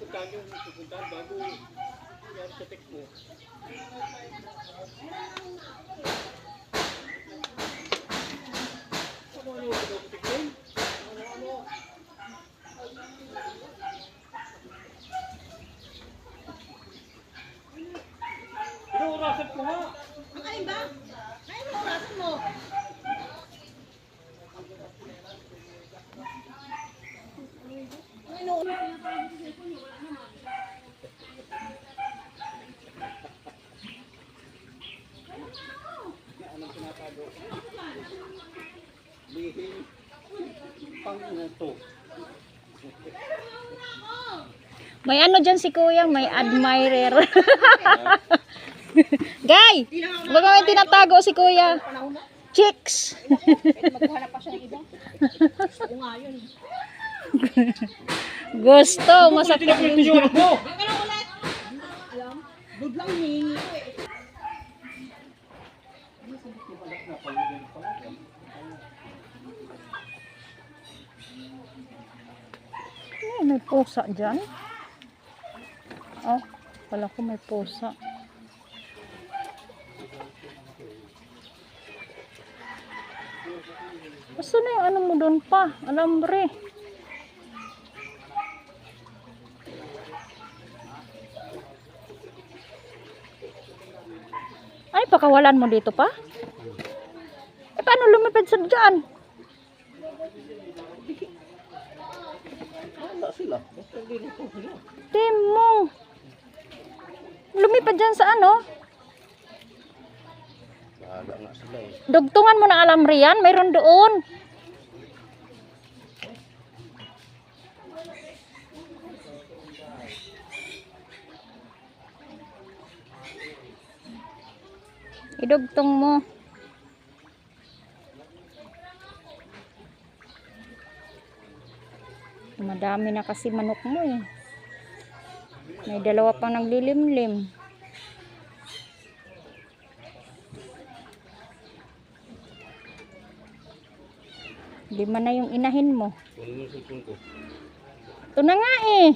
puntahan yung pupuntahan bago yan sa text mo. Ano yung text mo? Orasan ko nga. Makain ba? Kain mo, orasan mo. Anong tinatago? Lihing pang-uto. May ano dyan si kuya, may admirer. Guy! Baka may tinatago si kuya. Chicks! Maghanap pa siya ng iba. Gusto ko nga yun. Gusto, masakit din. Alam, good lang hinihingi ko eh. May pusa dyan. Oh, wala ko may pusa. Basta na yung ano mo doon pa, alambre. Ay, pakawalan mo dito pa? Eh, paano lumipad sa dyan? Wala sila. Basta dito sila. Timong. Lumipad dyan sa ano? Bahala nga sila eh. Dugtungan mo na alambre yan. Mayroon doon. Idugtong mo. Madami na kasi manok mo eh. May dalawa pang naglilimlim. Lima na yung inahin mo. Kunin mo yung cellphone ko. Ito na nga eh.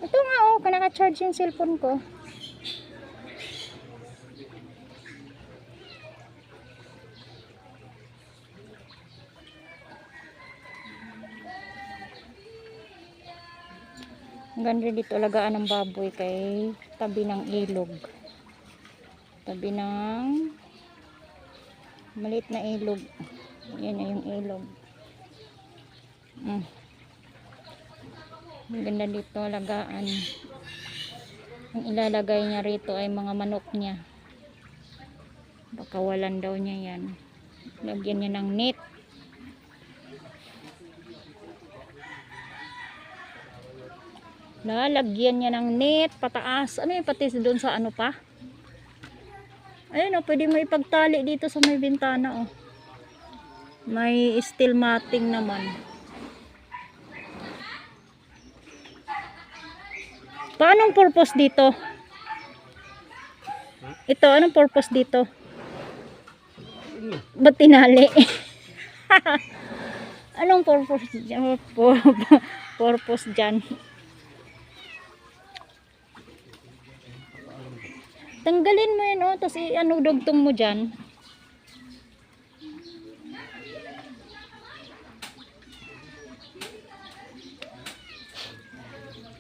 Ito nga oh, naka-charge yung cellphone ko. Ang ganda dito alagaan ng baboy kay tabi ng ilog. Tabi ng maliit na ilog. Yan na yung ilog. Ang ganda dito alagaan. Ang ilalagay niya rito ay mga manok niya. Baka walan daw niya yan. Lagyan niya ng net. Lalagyan niya ng net pataas. Ano yung pati doon sa ano pa? Ayun o, pwede mo ipagtali dito sa may bintana o. May steel matting naman. Paanong purpose dito? Ito, anong purpose dito? Ba't tinali? Anong purpose dyan? Purpose dyan? Tanggalin mo yun, oh, tapos ano, dugtong mo dyan.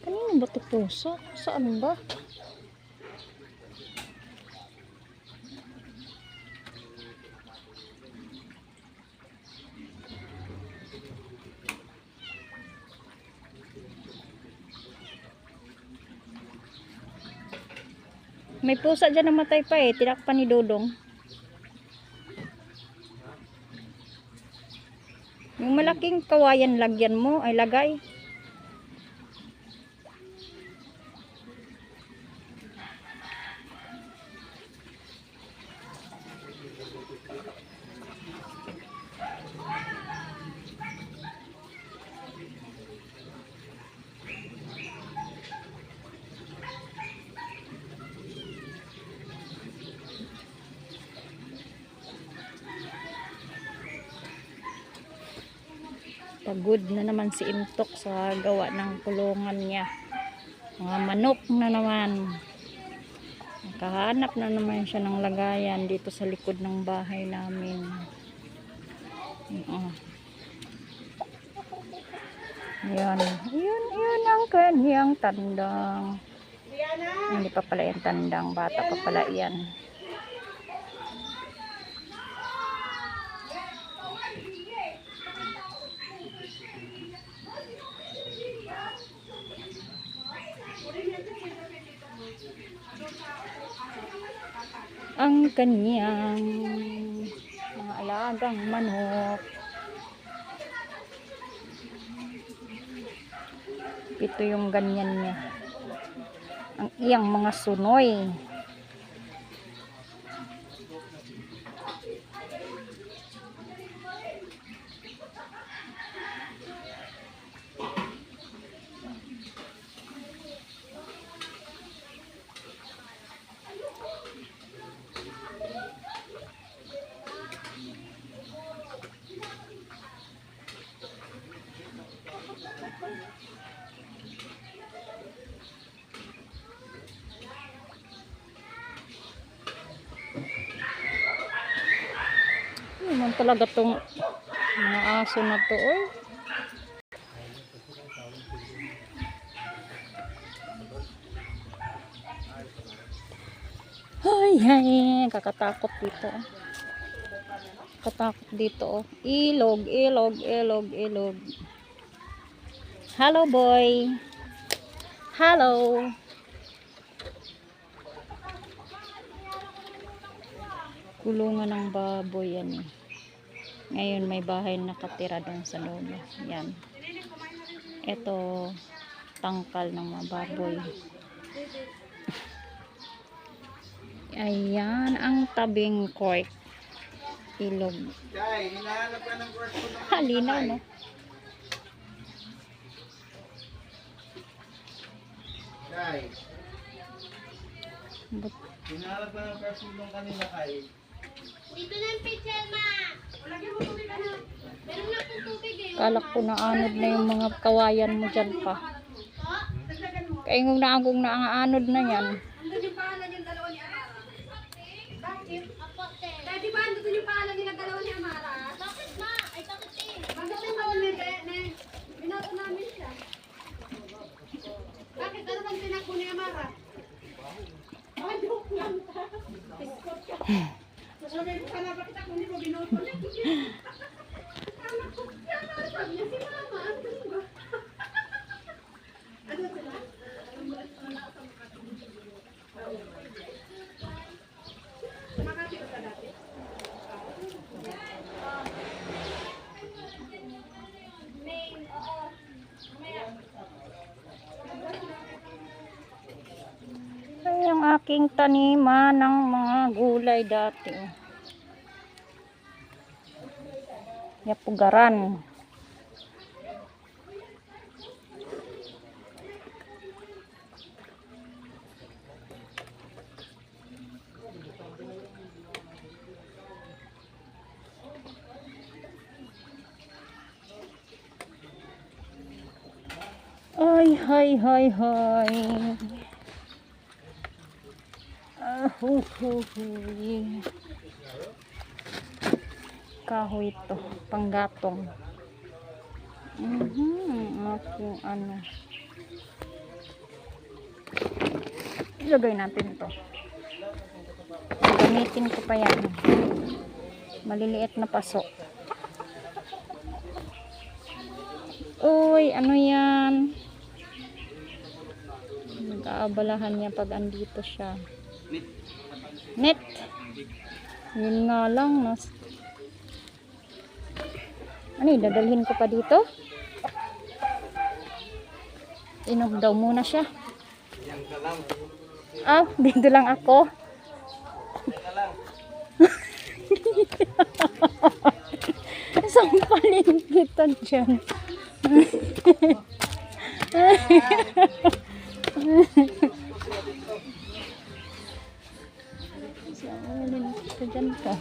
Kanino ba ito puso? Saan ba? May pusa dyan namatay pa eh. Tinakpan ni Dodong. Yung malaking kawayan lagyan mo ay lagay. Pagod na naman si Intok sa gawa ng kulungan niya. Mga manok na naman. Nakahanap na naman siya ng lagayan dito sa likod ng bahay namin. Yan. Yan ang kanyang tandang. Hindi pa pala yung tandang. Bata pa pala yan. Ang kanyang mga alagang manok. Ito yung ganyan niya. Ang iyang mga sunoy. Naman talaga tong mga aso na to, oy. Ay, kakatakot dito. Kakatakot dito, oh. Ilog. Hello, boy. Hello. Kulungan ng baboy yan eh. Ngayon may bahay nakatira doon sa loob. Yan. Ito tangkal ng mga baboy. Ayan ang tabing court. Ilog. Halinaw, no? Hinahanap ka ng kasulong kanina kay. Dito na yung pitchel, ma. Lagyan mo tubig, ano? Meron na akong tubig eh. Kalak ko na anod na yung mga kawayan mo dyan pa. Kaya yung naagong na ang anod na yan. Andun yung pangalan yung dalawa ni Amara. Bakit? Kaya di ba andun yung pangalan nila dalawa ni Amara? Bakit, ma? Ay, bakit eh? Bakit yung bawal ni binato namin siya? Bakit? Ano bang tinako ni Amara? Ay, joke lang. Biskot ka. Sasabihin ko sana, bakit ako hindi mo binoto niya? Anak ko, kaya sabi niya si Mama. Ano sila? Makati ka dati? Ay, ang aking taniman ng mga gulay dati. Yapugaran. Ay, hay. Kahoy ito, panggatong. Aking ano. Ilagay natin ito. Gamitin ko pa yan. Maliliit na paso. Uy, ano yan? Nag-aabalahan niya pag andito siya. Net. Yun nga lang. Ano, dadalhin ko pa dito? Inog daw muna siya. Ah, dito lang ako. Sampalin kita dyan. Sampalin kita dyan ka.